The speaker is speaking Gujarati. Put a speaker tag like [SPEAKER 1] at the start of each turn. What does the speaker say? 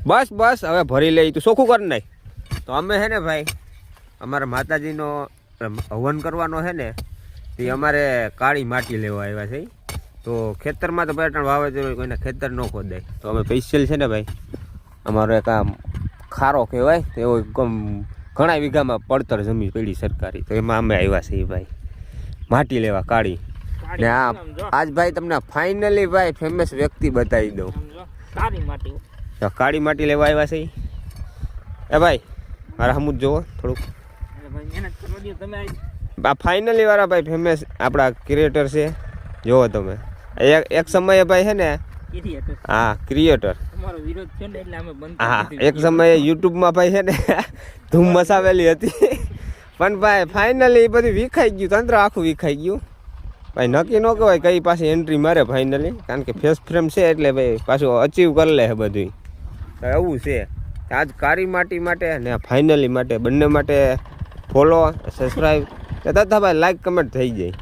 [SPEAKER 1] બસ બસ હવે ભરી લઈ તું ચોખ્ખું કરી નાખ. તો અમે છે ને ભાઈ અમારા માતાજીનો હવન કરવાનો છે ને તે અમારે કાળી માટી લેવા આવ્યા છે. તો ખેતરમાં તો પેટર્ન વાવેતર કોઈને ખેતર ન ખોદાય તો અમે સ્પેશિયલ છે ને ભાઈ અમારો એક આ ખારો કહેવાય તો એવો ઘણા વીઘામાં પડતર જમીન પડી સરકારી તો એમાં અમે આવ્યા છીએ ભાઈ માટી લેવા કાળી. ને આજ ભાઈ તમને ફાઇનલી ભાઈ ફેમસ વ્યક્તિ બતાવી દઉં. કાળી માટી લેવા આવ્યા છે એ ભાઈ મારા હમું જ જોવો થોડુંક. આ ફાઇનલી વાળા ભાઈ ફેમસ આપણા ક્રિએટર છે જોવો તમે. એક સમયે ભાઈ છે ને હા ક્રિએટર હા એક સમયે યુટ્યુબમાં ભાઈ છે ને ધૂમ મચાવેલી હતી પણ ભાઈ ફાઇનલી એ બધું વિખાઈ ગયું તંત્ર આખું વિખાઈ ગયું ભાઈ. નક્કી ન કહેવાય કઈ પાસે એન્ટ્રી મારે ફાઇનલી કારણ કે ફેસ ફ્રેમ છે એટલે ભાઈ પાછું અચીવ કરી લે બધું એવું છે. આજ કાળી માટી માટે ને ફાઇનલી માટે બંને માટે ફોલો સબસ્ક્રાઈબ તથા ભાઈ લાઈક કમેન્ટ થઈ જાય.